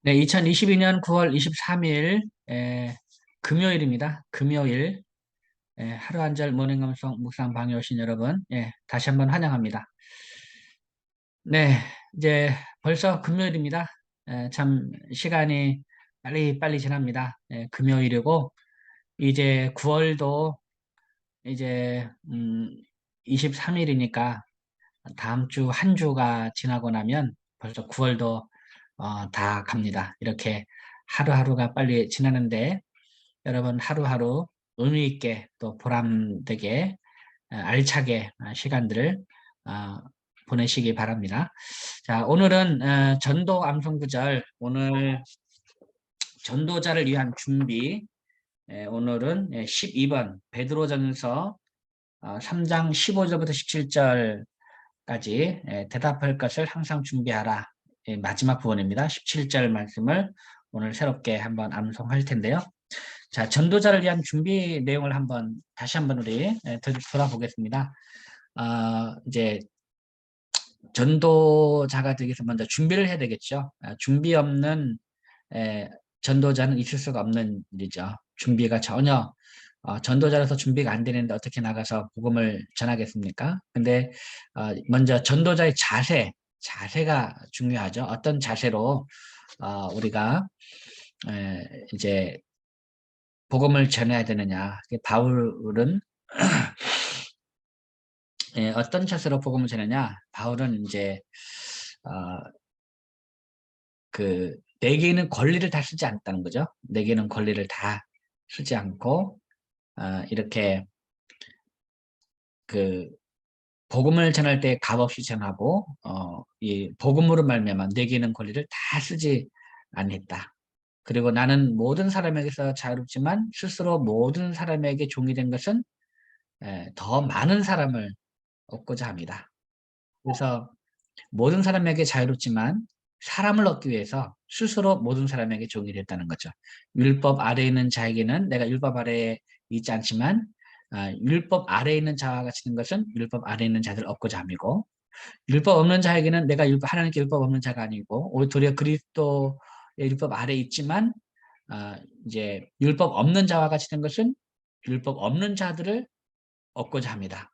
네, 2022년 9월 23일 금요일입니다. 금요일 하루 한 절 모닝 감성 묵상 방에 오신 여러분, 다시 한번 환영합니다. 네, 이제 벌써 금요일입니다. 참 시간이 빨리 지납니다. 금요일이고 이제 9월도 이제 23일이니까 다음 주 한 주가 지나고 나면 벌써 9월도 다 갑니다. 이렇게 하루하루가 빨리 지나는데 여러분 하루하루 의미 있게 또 보람되게 알차게 시간들을 어, 보내시기 바랍니다. 자, 오늘은 전도 암송구절, 오늘 전도자를 위한 준비, 오늘은 12번 베드로전서 3장 15절부터 17절까지 대답할 것을 항상 준비하라. 마지막 부분입니다. 17절 말씀을 오늘 새롭게 한번 암송할 텐데요. 자, 전도자를 위한 준비 내용을 다시 한번 우리 돌아보겠습니다. 이제 전도자가 되기 위해서 먼저 준비를 해야 되겠죠. 준비 없는 전도자는 있을 수가 없는 일이죠. 준비가 전혀 전도자로서 준비가 안 되는데 어떻게 나가서 복음을 전하겠습니까? 근데 먼저 전도자의 자세가 중요하죠. 어떤 자세로 우리가 이제 복음을 전해야 되느냐. 바울은 어떤 자세로 복음을 전하냐. 바울은 이제 내게 있는 권리를 다 쓰지 않았다는 거죠. 내게 있는 권리를 다 쓰지 않고 이렇게 복음을 전할 때 값없이 전하고 이 복음으로 말미암아 내게 있는 권리를 다 쓰지 않았다. 그리고 나는 모든 사람에게서 자유롭지만 스스로 모든 사람에게 종이 된 것은 더 많은 사람을 얻고자 합니다. 그래서 모든 사람에게 자유롭지만 사람을 얻기 위해서 스스로 모든 사람에게 종이 됐다는 거죠. 율법 아래에 있는 자에게는 내가 율법 아래에 있지 않지만 율법 아래에 있는 자와 같이 된 것은 율법 아래에 있는 자들을 얻고자 함이고, 율법 없는 자에게는 내가 하나님께 율법 없는 자가 아니고 오히려 그리스도의 율법 아래에 있지만 이제 율법 없는 자와 같이 된 것은 율법 없는 자들을 얻고자 합니다.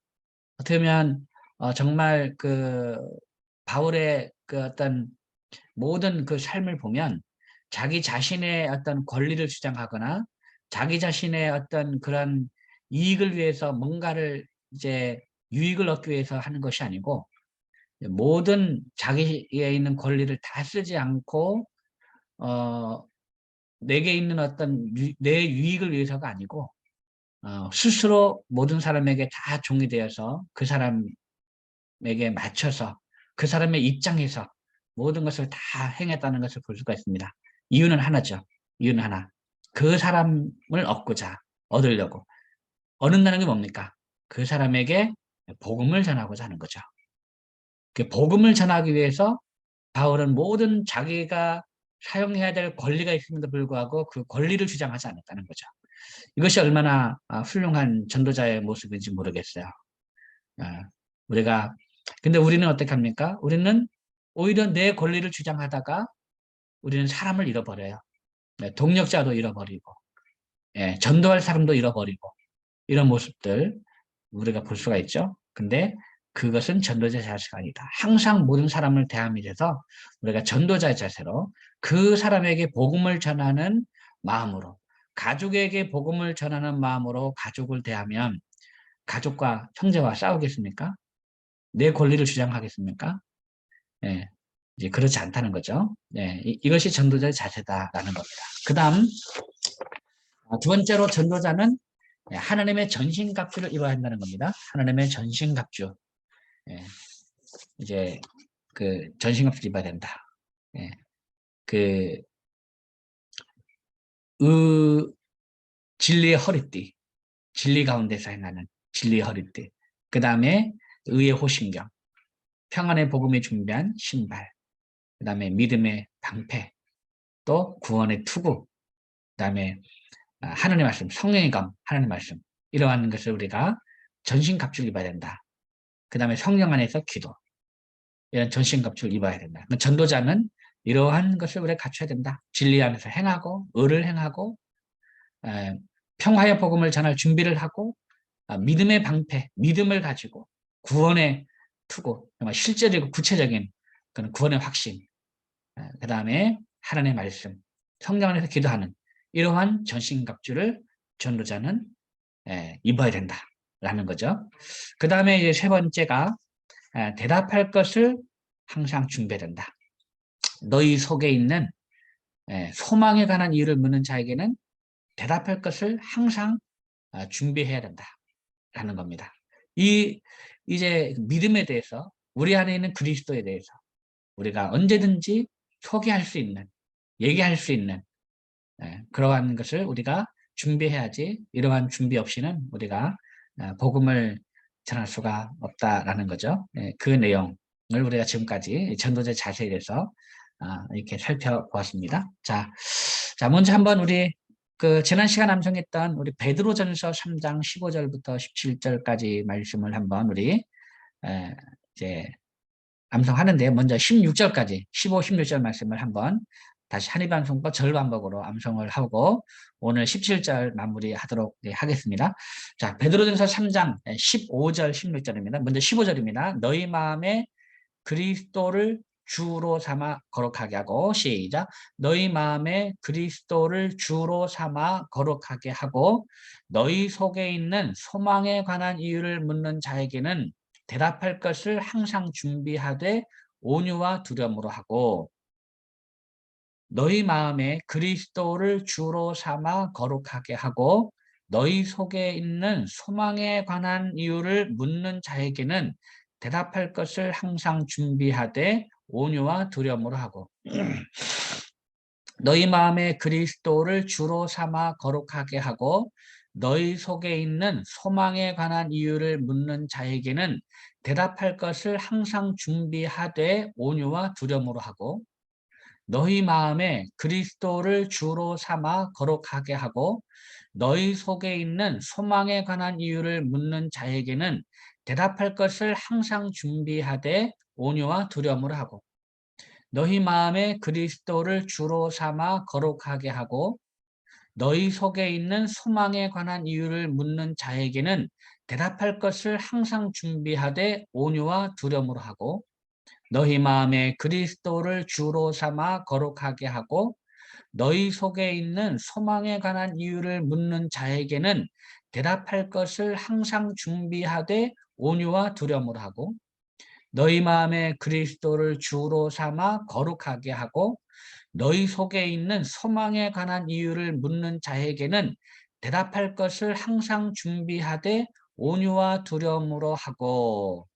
어떻게 보면 정말 바울의 어떤 모든 삶을 보면 자기 자신의 어떤 권리를 주장하거나 자기 자신의 어떤 그런 이익을 위해서 뭔가를 이제 유익을 얻기 위해서 하는 것이 아니고 모든 자기에 있는 권리를 다 쓰지 않고 어, 내게 있는 어떤 내 유익을 위해서가 아니고 스스로 모든 사람에게 다 종이 되어서 그 사람에게 맞춰서 그 사람의 입장에서 모든 것을 다 행했다는 것을 볼 수가 있습니다. 이유는 하나죠. 이유는 하나. 그 사람을 얻으려고. 얻는다는 게 뭡니까? 그 사람에게 복음을 전하고자 하는 거죠. 그 복음을 전하기 위해서 바울은 모든 자기가 사용해야 될 권리가 있음에도 불구하고 그 권리를 주장하지 않았다는 거죠. 이것이 얼마나 훌륭한 전도자의 모습인지 모르겠어요. 아, 우리가 근데 우리는 어떻게 합니까? 우리는 오히려 내 권리를 주장하다가 우리는 사람을 잃어버려요. 동력자도 잃어버리고, 전도할 사람도 잃어버리고 이런 모습들 우리가 볼 수가 있죠. 근데 그것은 전도자의 자세가 아니다. 항상 모든 사람을 대함이 돼서 우리가 전도자의 자세로 그 사람에게 복음을 전하는 마음으로, 가족에게 복음을 전하는 마음으로 가족을 대하면 가족과 형제와 싸우겠습니까? 내 권리를 주장하겠습니까? 예, 이제 그렇지 않다는 거죠. 이것이 전도자의 자세다라는 겁니다. 그 다음, 두 번째로 전도자는 하나님의 전신갑주를 입어야 한다는 겁니다. 하나님의 전신갑주. 예, 이제 전신갑주를 입어야 된다. 예, 그, 진리의 허리띠. 진리 가운데서 행하는 진리의 허리띠. 그 다음에 의의 호심경. 평안의 복음이 준비한 신발. 그 다음에 믿음의 방패. 또 구원의 투구. 그 다음에 하나님의 말씀, 성령의 검, 하나님의 말씀. 이러한 것을 우리가 전신갑주를 입어야 된다. 그 다음에 성령 안에서 기도. 이런 전신갑주를 입어야 된다. 전도자는 이러한 것을 우리가 갖춰야 된다. 진리 안에서 행하고 의를 행하고 평화의 복음을 전할 준비를 하고 믿음의 방패, 믿음을 가지고 구원의 투구, 정말 실제적이고 구체적인 그런 구원의 확신, 그 다음에 하나님의 말씀, 성경 안에서 기도하는 이러한 전신갑주를 전도자는 입어야 된다라는 거죠. 그 다음에 이제 세 번째가 대답할 것을 항상 준비해야 된다. 너희 속에 있는 소망에 관한 이유를 묻는 자에게는 대답할 것을 항상 준비해야 된다라는 겁니다. 이제 믿음에 대해서 우리 안에 있는 그리스도에 대해서 우리가 언제든지 소개할 수 있는, 얘기할 수 있는 그러한 것을 우리가 준비해야지 이러한 준비 없이는 우리가 복음을 전할 수가 없다라는 거죠. 그 내용을 우리가 지금까지 전도자의 자세에 대해서 이렇게 살펴보았습니다. 자, 먼저 한번 우리 그 지난 시간 암송했던 우리 베드로전서 3장 15절부터 17절까지 말씀을 한번 우리 이제 암송하는데 먼저 16절까지 15, 16절 말씀을 한번 다시 한입암송법 절반복으로 암송을 하고 오늘 17절 마무리하도록 하겠습니다. 자, 베드로전서 3장 15절 16절입니다. 먼저 15절입니다. 너희 마음에 그리스도를 주로 삼아 거룩하게 하고 시작. 너희 마음에 그리스도를 주로 삼아 거룩하게 하고 너희 속에 있는 소망에 관한 이유를 묻는 자에게는 대답할 것을 항상 준비하되 온유와 두려움으로 하고 너희 마음에 그리스도를 주로 삼아 거룩하게 하고 너희 속에 있는 소망에 관한 이유를 묻는 자에게는 대답할 것을 항상 준비하되 온유와 두려움으로 하고 너희 마음에 그리스도를 주로 삼아 거룩하게 하고 너희 속에 있는 소망에 관한 이유를 묻는 자에게는 대답할 것을 항상 준비하되 온유와 두려움으로 하고 너희 마음에 그리스도를 주로 삼아 거룩하게 하고 너희 속에 있는 소망에 관한 이유를 묻는 자에게는 대답할 것을 항상 준비하되 온유와 두려움으로 하고 너희 마음에 그리스도를 주로 삼아 거룩하게 하고 너희 속에 있는 소망에 관한 이유를 묻는 자에게는 대답할 것을 항상 준비하되 온유와 두려움으로 하고 너희 마음에 그리스도를 주로 삼아 거룩하게 하고 너희 속에 있는 소망에 관한 이유를 묻는 자에게는 대답할 것을 항상 준비하되 온유와 두려움으로 하고 너희 마음에 그리스도를 주로 삼아 거룩하게 하고 너희 속에 있는 소망에 관한 이유를 묻는 자에게는 대답할 것을 항상 준비하되 온유와 두려움으로 하고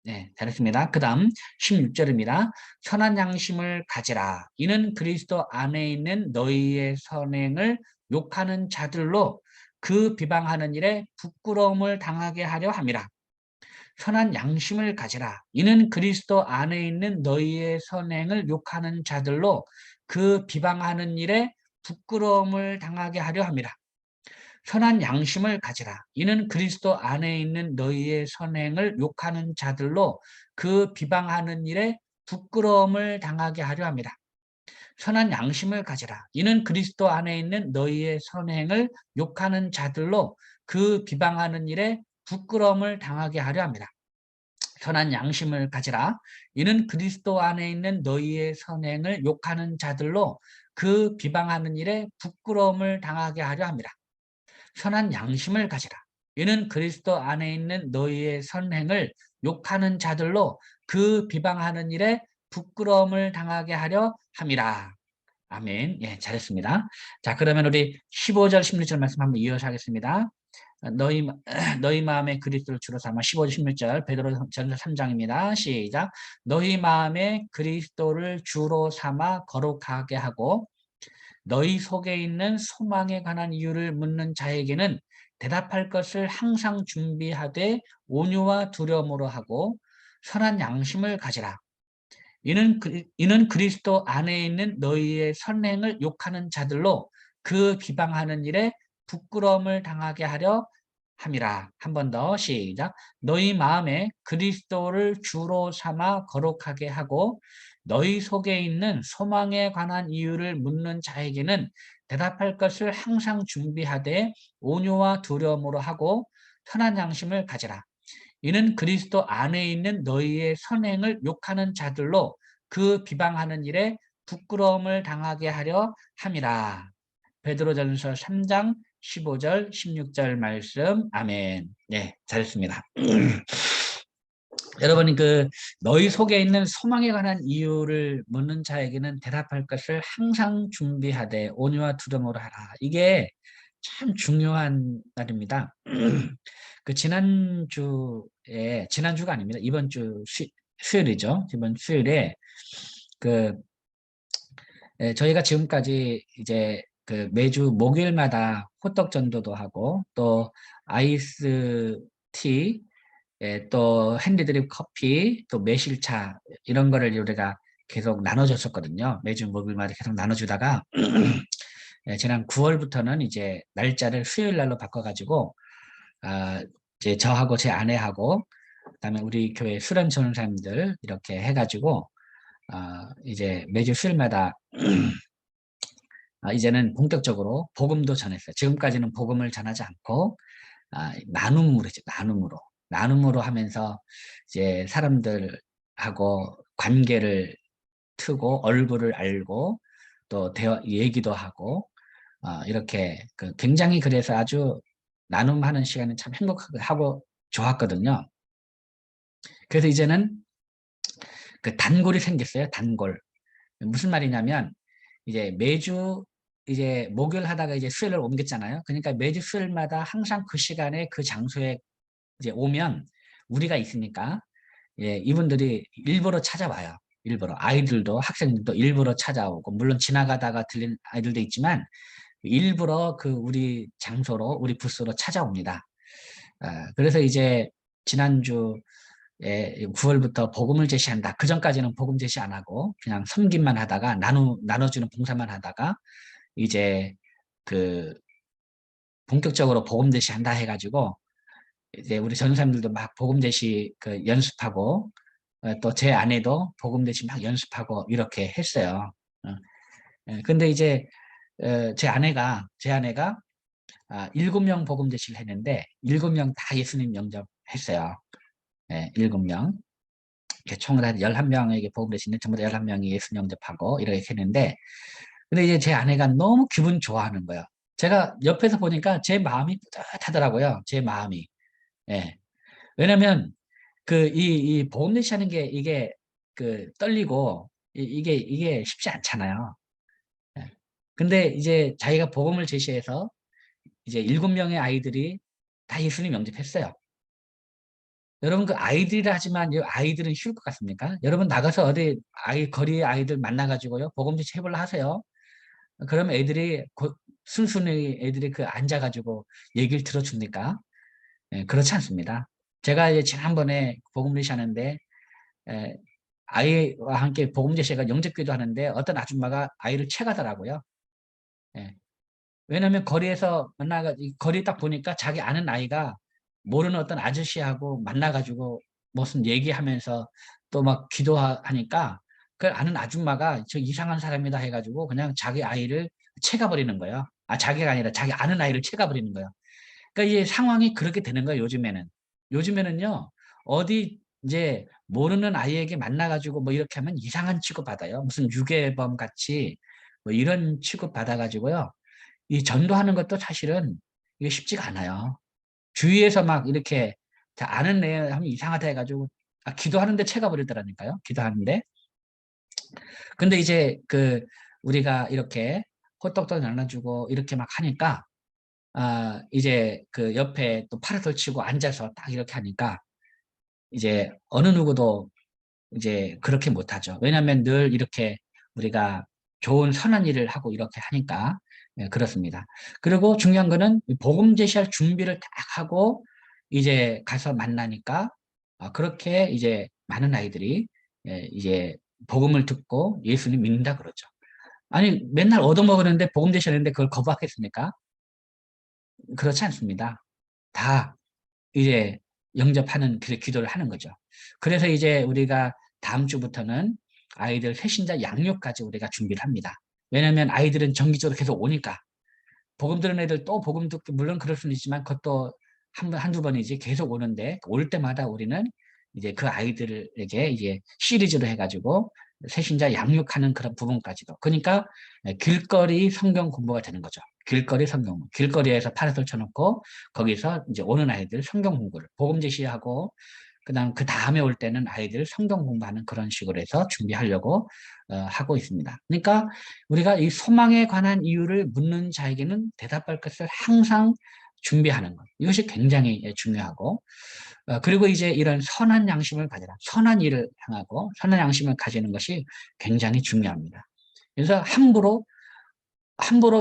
네, 잘했습니다. 그 다음 16절입니다. 선한 양심을 가지라. 이는 그리스도 안에 있는 너희의 선행을 욕하는 자들로 그 비방하는 일에 부끄러움을 당하게 하려 함이라. 선한 양심을 가지라. 이는 그리스도 안에 있는 너희의 선행을 욕하는 자들로 그 비방하는 일에 부끄러움을 당하게 하려 함이라. 선한 양심을 가지라. 이는 그리스도 안에 있는 너희의 선행을 욕하는 자들로 그 비방하는 일에 부끄러움을 당하게 하려 함이라. 선한 양심을 가지라. 이는 그리스도 안에 있는 너희의 선행을 욕하는 자들로 그 비방하는 일에 부끄러움을 당하게 하려 함이라. 선한 양심을 가지라. 이는 그리스도 안에 있는 너희의 선행을 욕하는 자들로 그 비방하는 일에 부끄러움을 당하게 하려 함이라. 선한 양심을 가지라. 이는 그리스도 안에 있는 너희의 선행을 욕하는 자들로 그 비방하는 일에 부끄러움을 당하게 하려 함이라. 아멘. 예, 잘했습니다. 자, 그러면 우리 15절, 16절 말씀 한번 이어서 하겠습니다. 너희 마음에 그리스도를 주로 삼아 15절 16절 베드로전서 3장입니다. 시작. 너희 마음에 그리스도를 주로 삼아 거룩하게 하고 너희 속에 있는 소망에 관한 이유를 묻는 자에게는 대답할 것을 항상 준비하되 온유와 두려움으로 하고 선한 양심을 가지라. 이는 그리스도 안에 있는 너희의 선행을 욕하는 자들로 그 비방하는 일에 부끄러움을 당하게 하려 함이라. 한 번 더 시작. 너희 마음에 그리스도를 주로 삼아 거룩하게 하고 너희 속에 있는 소망에 관한 이유를 묻는 자에게는 대답할 것을 항상 준비하되 온유와 두려움으로 하고 선한 양심을 가지라. 이는 그리스도 안에 있는 너희의 선행을 욕하는 자들로 그 비방하는 일에 부끄러움을 당하게 하려 함이라. 베드로전서 3장 15절 16절 말씀. 아멘. 네, 잘했습니다. 여러분이 너희 속에 있는 소망에 관한 이유를 묻는 자에게는 대답할 것을 항상 준비하되 온유와 두려움으로 하라. 이게 참 중요한 말입니다. 지난주가 아닙니다. 이번 주 수요일이죠. 이번 수요일에 그 저희가 지금까지 이제 매주 목요일마다 호떡 전도도 하고 또 아이스 티, 또 핸드드립 커피, 또 매실차 이런 거를 우리가 계속 나눠줬었거든요. 매주 목요일마다 계속 나눠주다가 지난 9월부터는 이제 날짜를 수요일 날로 바꿔가지고 이제 저하고 제 아내하고 그다음에 우리 교회 수련 전사님들 이렇게 해가지고 이제 매주 수요일마다 이제는 본격적으로 복음도 전했어요. 지금까지는 복음을 전하지 않고 나눔으로죠. 나눔으로 하면서 이제 사람들하고 관계를 트고 얼굴을 알고 또 얘기도 하고 이렇게 굉장히 그래서 아주 나눔하는 시간이 참 행복하고 하고 좋았거든요. 그래서 이제는 단골이 생겼어요. 단골. 무슨 말이냐면 이제 매주 이제 목요일 하다가 이제 수요일을 옮겼잖아요. 그러니까 매주 수요일마다 항상 그 시간에 그 장소에 이제 오면 우리가 있으니까 이분들이 일부러 찾아와요. 일부러 아이들도 학생들도 일부러 찾아오고 물론 지나가다가 들린 아이들도 있지만 일부러 우리 장소로 우리 부스로 찾아옵니다. 그래서 이제 지난주 9월부터 복음을 제시한다. 그 전까지는 복음 제시 안 하고 그냥 섬김만 하다가 나눠주는 봉사만 하다가 이제 본격적으로 복음 제시한다 해가지고 이제 우리 전사님들도 막 복음 제시 연습하고 또 제 아내도 복음 제시 막 연습하고 이렇게 했어요. 근데 이제 제 아내가 7명 복음 제시를 했는데 7명 다 예수님 영접했어요. 7명. 총으로 한 11명에게 복음 제시는 전부 다 11명이 예수 영접하고 이렇게 했는데 근데 이제 제 아내가 너무 기분 좋아하는 거예요. 제가 옆에서 보니까 제 마음이 뿌듯하더라고요. 제 마음이. 예. 왜냐면 이 복음 제시하는 게 이게 떨리고 이게 쉽지 않잖아요. 예. 근데 이제 자기가 복음을 제시해서 이제 7명의 아이들이 다 예수님 영접했어요. 여러분 아이들이라 하지만 이 아이들은 쉬울 것 같습니까? 여러분 나가서 어디 거리 아이들 만나가지고요 복음 제시 해볼라 하세요. 그러면 애들이 순순히 애들이 앉아가지고 얘기를 들어줍니까? 그렇지 않습니다. 제가 이제 지난번에 복음 제시 하는데 아이와 함께 복음 제시가 영접기도 하는데 어떤 아줌마가 아이를 채가더라고요. 예. 왜냐하면 거리에서 거리 딱 보니까 자기 아는 아이가 모르는 어떤 아저씨하고 만나가지고 무슨 얘기하면서 또 막 기도하니까 그 아는 아줌마가 저 이상한 사람이다 해가지고 그냥 자기 아이를 채가버리는 거예요. 자기가 아니라 자기 아는 아이를 채가버리는 거예요. 그러니까 이게 상황이 그렇게 되는 거예요, 요즘에는. 요즘에는요, 어디 이제 모르는 아이에게 만나가지고 뭐 이렇게 하면 이상한 취급 받아요. 무슨 유괴범 같이 뭐 이런 취급 받아가지고요. 이 전도하는 것도 사실은 이게 쉽지가 않아요. 주위에서 막 이렇게 다 아는 애 하면 이상하다 해가지고 기도하는데 채가 버리더라니까요. 기도하는데. 근데 이제 우리가 이렇게 호떡도 나눠주고 이렇게 막 하니까 이제 옆에 또 파라솔 치고 앉아서 딱 이렇게 하니까 이제 어느 누구도 이제 그렇게 못하죠. 왜냐하면 늘 이렇게 우리가 좋은 선한 일을 하고 이렇게 하니까 그렇습니다. 그리고 중요한 거는 복음 제시할 준비를 딱 하고 이제 가서 만나니까 그렇게 이제 많은 아이들이 이제 복음을 듣고 예수님 믿는다 그러죠. 아니 맨날 얻어먹었는데 복음 제시하는데 그걸 거부하겠습니까? 그렇지 않습니다. 다 이제 영접하는 그 기도를 하는 거죠. 그래서 이제 우리가 다음 주부터는 아이들 회신자 양육까지 우리가 준비를 합니다. 왜냐하면 아이들은 정기적으로 계속 오니까 복음 들은 애들 또 복음 듣고 물론 그럴 수는 있지만 그것도 한두 번이지 계속 오는데 올 때마다 우리는 이제 그 아이들에게 이제 시리즈로 해가지고 새신자 양육하는 그런 부분까지도. 그러니까 길거리 성경 공부가 되는 거죠. 길거리 성경. 길거리에서 파라솔 쳐놓고 거기서 이제 오는 아이들 성경 공부를 복음 제시하고 그다음 그 다음에 올 때는 아이들 성경 공부하는 그런 식으로 해서 준비하려고 하고 있습니다. 그러니까 우리가 이 소망에 관한 이유를 묻는 자에게는 대답할 것을 항상 준비하는 것. 이것이 굉장히 중요하고 그리고 이제 이런 선한 양심을 가져라. 선한 일을 향하고 선한 양심을 가지는 것이 굉장히 중요합니다. 그래서 함부로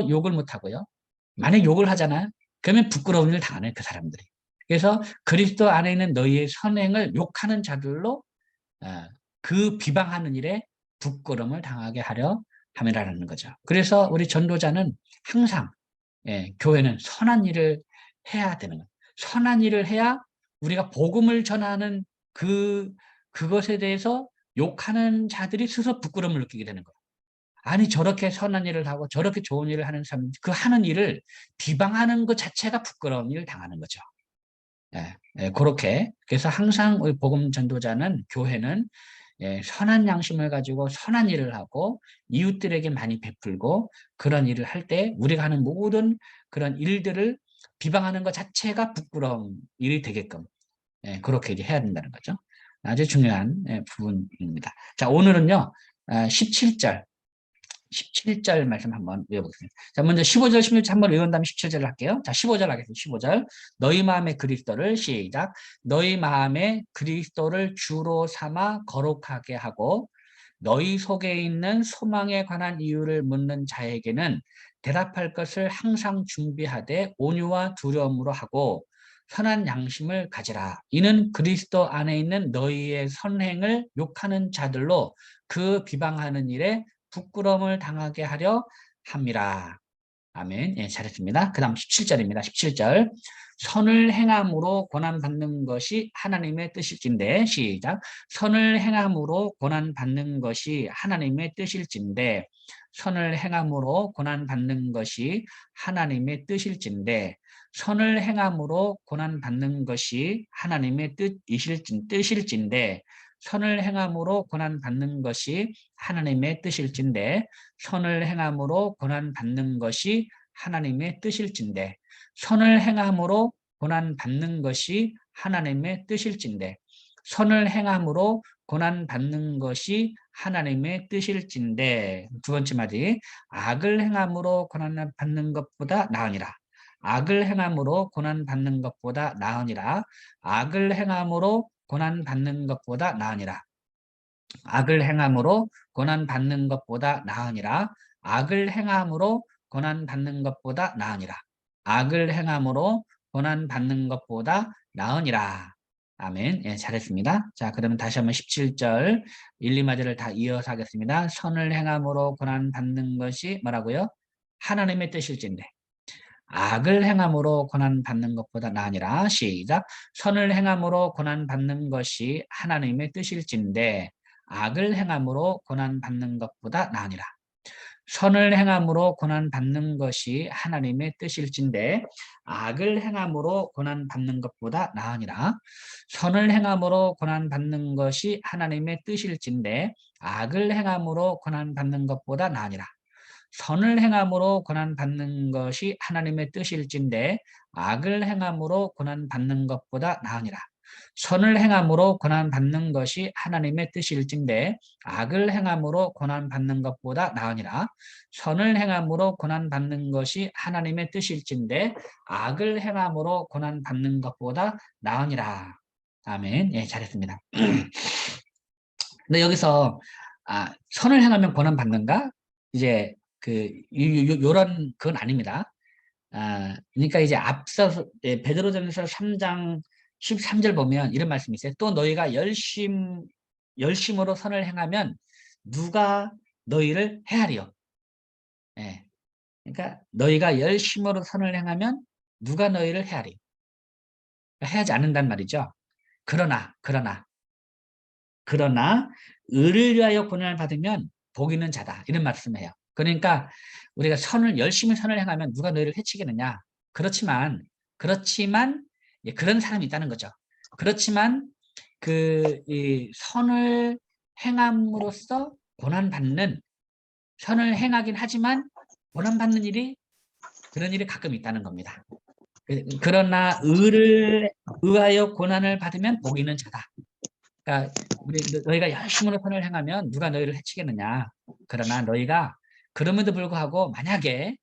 욕을 못 하고요. 만약 욕을 하잖아요. 그러면 부끄러운 일 당하는 그 사람들이. 그래서 그리스도 안에 있는 너희의 선행을 욕하는 자들로 그 비방하는 일에 부끄러움을 당하게 하려 함이라는 거죠. 그래서 우리 전도자는 항상 교회는 선한 일을 해야 되는 거예요. 선한 일을 해야 우리가 복음을 전하는 그것에 대해서 욕하는 자들이 스스로 부끄러움을 느끼게 되는 거예요. 아니 저렇게 선한 일을 하고 저렇게 좋은 일을 하는 사람 그 하는 일을 비방하는 것 자체가 부끄러운 일을 당하는 거죠. 그렇게 그래서 항상 우리 복음 전도자는 교회는 선한 양심을 가지고 선한 일을 하고 이웃들에게 많이 베풀고 그런 일을 할 때 우리가 하는 모든 그런 일들을 비방하는 것 자체가 부끄러운 일이 되게끔 그렇게 이제 해야 된다는 거죠. 아주 중요한 부분입니다. 자, 오늘은요 17절 17절 말씀 한번 외워보겠습니다. 자, 먼저 15절, 16절 한번 외운 다음에 17절을 할게요. 자, 15절 하겠습니다. 15절. 너희 마음에 그리스도를 시작. 너희 마음에 그리스도를 주로 삼아 거룩하게 하고 너희 속에 있는 소망에 관한 이유를 묻는 자에게는 대답할 것을 항상 준비하되 온유와 두려움으로 하고 선한 양심을 가지라. 이는 그리스도 안에 있는 너희의 선행을 욕하는 자들로 그 비방하는 일에 부끄러움을 당하게 하려 함이라. 아멘. 예, 잘했습니다. 그 다음 17절입니다. 17절. 선을 행함으로 고난받는 것이 하나님의 뜻일진데, 시작. 선을 행함으로 고난받는 것이 하나님의 뜻일진데, 선을 행함으로 고난받는 것이 하나님의 뜻일진데, 선을 행함으로 고난받는 것이 하나님의 뜻일진데, 선을 행함으로 고난받는 것이 하나님의 뜻일진데 선을 행함으로 고난받는 것이 하나님의 뜻일진데 선을 행함으로 고난받는 것이 하나님의 뜻일진데 선을 행함으로 고난받는 것이 하나님의 뜻일진데 두 번째 마디 악을 행함으로 고난받는 것보다 나으니라 악을 행함으로 고난받는 것보다 나으니라 악을 행함으로 고난받는 것보다 나으니라. 악을 행함으로 고난받는 것보다 나으니라. 악을 행함으로 고난받는 것보다 나으니라. 악을 행함으로 고난받는 것보다 나으니라. 아멘. 예, 잘했습니다. 자, 그러면 다시 한번 17절 1, 2마디를 다 이어서 하겠습니다. 선을 행함으로 고난받는 것이 뭐라고요? 하나님의 뜻일진데. 악을 행함으로 고난받는 것보다 나으니라. 시작. 선을 행함으로 고난받는 것이 하나님의 뜻일진데 악을 행함으로 고난받는 것보다 나으니라. 선을 행함으로 고난받는 것이 하나님의 뜻일진데 악을 행함으로 고난받는 것보다 나으니라. 선을 행함으로 고난받는 것이 하나님의 뜻일진데 악을 행함으로 고난받는 것보다 나으니라. 선을 행함으로 고난받는 것이 하나님의 뜻일진데 악을 행함으로 고난받는 것보다 나으니라. 선을 행함으로 고난받는 것이 하나님의 뜻일진데 악을 행함으로 고난받는 것보다 나으니라. 선을 행함으로 고난받는 것이 하나님의 뜻일진데 악을 행함으로 고난받는 것보다 나으니라. 아멘. 예, 잘했습니다. 근데 여기서 선을 행하면 고난받는가? 이제 요런 그건 아닙니다. 그러니까 이제 앞서 베드로전서 3장 13절 보면 이런 말씀이 있어요. 또 너희가 열심으로 선을 행하면 누가 너희를 헤아리요. 예. 그러니까 너희가 열심으로 선을 행하면 누가 너희를 헤아리. 해야지 않는단 말이죠. 그러나 의를 위하여 고난을 받으면 복 있는 자다. 이런 말씀이에요. 그러니까 우리가 열심히 선을 행하면 누가 너희를 해치겠느냐. 그렇지만 예, 그런 사람이 있다는 거죠. 그렇지만 이 선을 행함으로써 고난받는, 선을 행하긴 하지만 고난받는 그런 일이 가끔 있다는 겁니다. 그러나 의하여 고난을 받으면 복 있는 자다. 그러니까 너희가 열심으로 선을 행하면 누가 너희를 해치겠느냐. 그러나 너희가 그럼에도 불구하고 만약에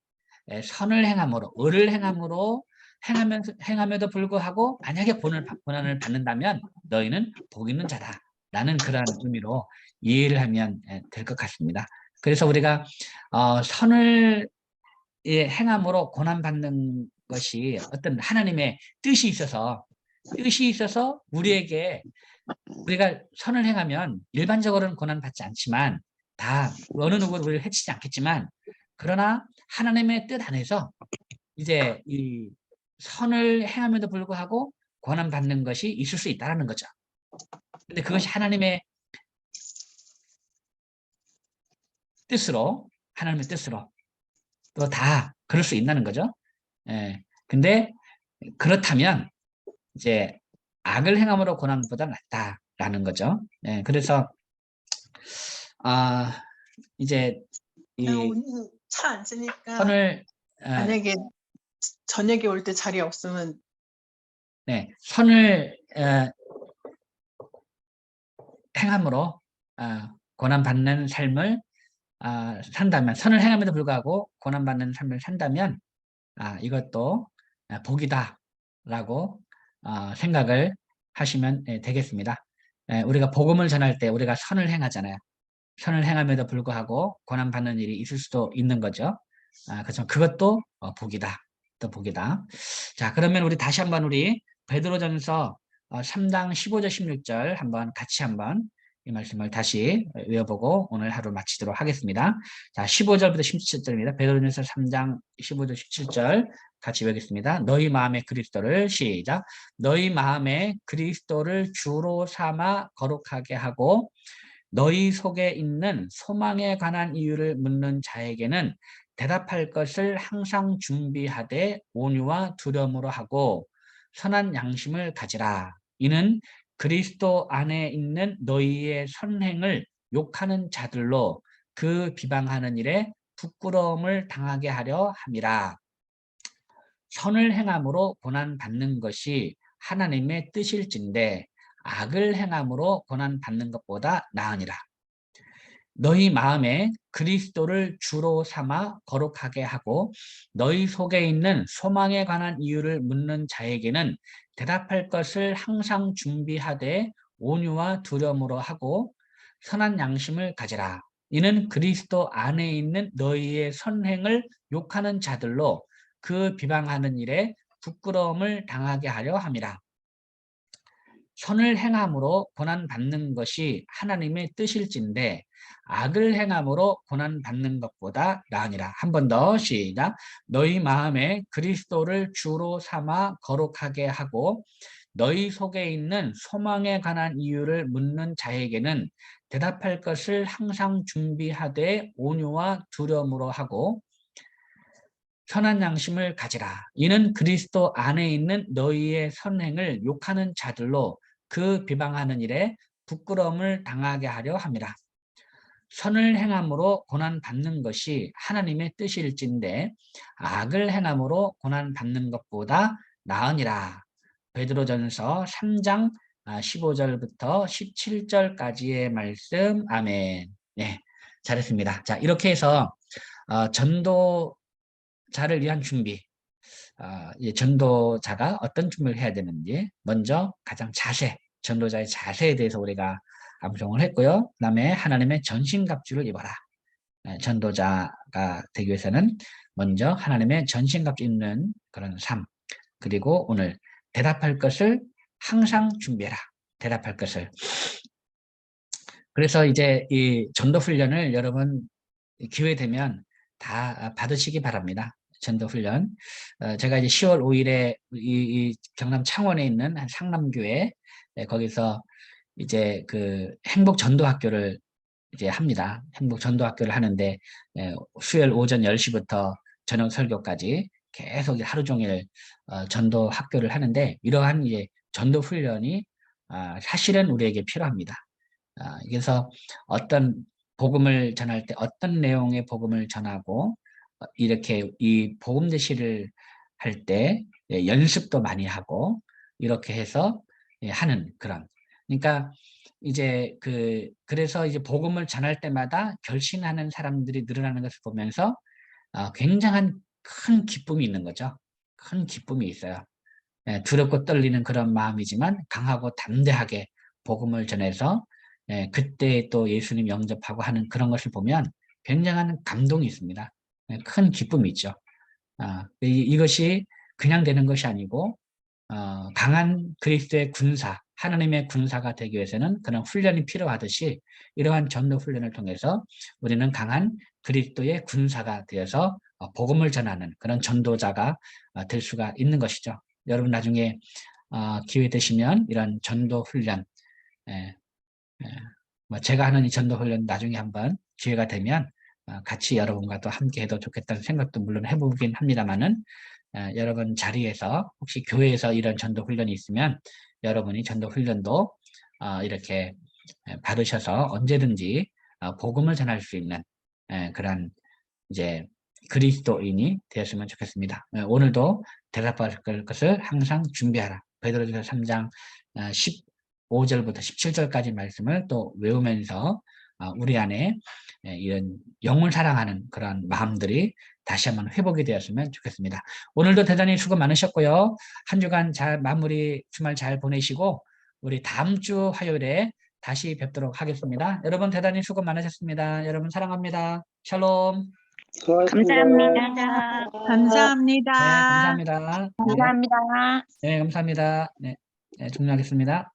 선을 행함으로, 의를 행함에도 불구하고 만약에 고난을 받는다면 너희는 복 있는 자다라는 그런 의미로 이해를 하면 될 것 같습니다. 그래서 우리가 선을 행함으로 고난받는 것이 어떤 하나님의 뜻이 있어서 우리가 선을 행하면 일반적으로는 고난받지 않지만 다 어느 누구도 우리를 해치지 않겠지만 그러나 하나님의 뜻 안에서 이제 이 선을 행함에도 불구하고 고난받는 것이 있을 수 있다는 거죠. 근데 그것이 하나님의 뜻으로 또 다 그럴 수 있다는 거죠. 예. 근데 그렇다면 이제 악을 행함으로 고난보다 낫다라는 거죠. 예. 그래서 아 이제 이 오늘 차 안 쓰니까 선을 만약에 저녁에 올 때 자리 없으면 네, 선을 행함으로 고난받는 삶을 산다면, 선을 행함에도 불구하고 고난받는 삶을 산다면 이것도 복이다라고 생각을 하시면 되겠습니다. 우리가 복음을 전할 때 우리가 선을 행하잖아요. 선을 행함에도 불구하고 고난받는 일이 있을 수도 있는 거죠. 그렇지만 그것도 복이다. 또 복이다. 자, 그러면 우리 다시 한번 우리 베드로전서 3장 15절 16절 같이 한번 이 말씀을 다시 외워보고 오늘 하루 마치도록 하겠습니다. 자, 15절부터 17절입니다. 베드로전서 3장 15절 17절 같이 외우겠습니다. 너희 마음에 그리스도를 시작. 너희 마음에 그리스도를 주로 삼아 거룩하게 하고 너희 속에 있는 소망에 관한 이유를 묻는 자에게는 대답할 것을 항상 준비하되 온유와 두려움으로 하고 선한 양심을 가지라. 이는 그리스도 안에 있는 너희의 선행을 욕하는 자들로 그 비방하는 일에 부끄러움을 당하게 하려 함이라. 선을 행함으로 고난받는 것이 하나님의 뜻일진데 악을 행함으로 고난받는 것보다 나으니라. 너희 마음에 그리스도를 주로 삼아 거룩하게 하고 너희 속에 있는 소망에 관한 이유를 묻는 자에게는 대답할 것을 항상 준비하되 온유와 두려움으로 하고 선한 양심을 가지라. 이는 그리스도 안에 있는 너희의 선행을 욕하는 자들로 그 비방하는 일에 부끄러움을 당하게 하려 함이라. 선을 행함으로 고난받는 것이 하나님의 뜻일진데 악을 행함으로 고난받는 것보다 나으니라. 한 번 더 시작. 너희 마음에 그리스도를 주로 삼아 거룩하게 하고 너희 속에 있는 소망에 관한 이유를 묻는 자에게는 대답할 것을 항상 준비하되 온유와 두려움으로 하고 선한 양심을 가지라. 이는 그리스도 안에 있는 너희의 선행을 욕하는 자들로 그 비방하는 일에 부끄러움을 당하게 하려 함이라. 선을 행함으로 고난받는 것이 하나님의 뜻일진데 악을 행함으로 고난받는 것보다 나으니라. 베드로전서 3장 15절부터 17절까지의 말씀. 아멘. 네, 잘했습니다. 자, 이렇게 해서 전도자를 위한 준비, 전도자가 어떤 준비를 해야 되는지 먼저 가장 전도자의 자세에 대해서 우리가 암송을 했고요. 그 다음에 하나님의 전신갑주를 입어라. 전도자가 되기 위해서는 먼저 하나님의 전신갑주 입는 그런 삶, 그리고 오늘 대답할 것을 항상 준비해라. 대답할 것을. 그래서 이제 이 전도 훈련을 여러분 기회 되면 다 받으시기 바랍니다. 전도훈련. 제가 이제 10월 5일에 이 경남 창원에 있는 한 상남교회 거기서 이제 그 행복 전도학교를 이제 합니다. 행복 전도학교를 하는데 수요일 오전 10시부터 저녁 설교까지 계속 하루 종일 전도 학교를 하는데 이러한 이제 전도 훈련이 사실은 우리에게 필요합니다. 그래서 어떤 복음을 전할 때 어떤 내용의 복음을 전하고 이렇게 이 복음 제시를 할 때 연습도 많이 하고 이렇게 해서 하는 그런. 그러니까 이제 그래서 이제 복음을 전할 때마다 결신하는 사람들이 늘어나는 것을 보면서 굉장한 큰 기쁨이 있는 거죠. 큰 기쁨이 있어요. 두렵고 떨리는 그런 마음이지만 강하고 담대하게 복음을 전해서 그때 또 예수님 영접하고 하는 그런 것을 보면 굉장한 감동이 있습니다. 큰 기쁨이 있죠. 이것이 그냥 되는 것이 아니고 강한 그리스도의 군사, 하나님의 군사가 되기 위해서는 그런 훈련이 필요하듯이 이러한 전도 훈련을 통해서 우리는 강한 그리스도의 군사가 되어서 복음을 전하는 그런 전도자가 될 수가 있는 것이죠. 여러분 나중에 기회 되시면 이런 전도 훈련, 예, 뭐 제가 하는 이 전도 훈련 나중에 한번 기회가 되면 같이 여러분과 또 함께 해도 좋겠다는 생각도 물론 해보긴 합니다만은 여러분 자리에서 혹시 교회에서 이런 전도 훈련이 있으면 여러분이 전도 훈련도 이렇게 받으셔서 언제든지 복음을 전할 수 있는 그런 이제 그리스도인이 되었으면 좋겠습니다. 오늘도 대답할 것을 항상 준비하라. 베드로전서 3장 15절부터 17절까지 말씀을 또 외우면서 우리 안에 이런 영을 사랑하는 그런 마음들이 다시 한번 회복이 되었으면 좋겠습니다. 오늘도 대단히 수고 많으셨고요. 한 주간 잘 마무리 주말 잘 보내시고 우리 다음 주 화요일에 다시 뵙도록 하겠습니다. 여러분 대단히 수고 많으셨습니다. 여러분 사랑합니다. 샬롬. 감사합니다. 감사합니다. 네, 감사합니다. 네, 감사합니다. 네, 감사합니다. 네, 네, 종료하겠습니다.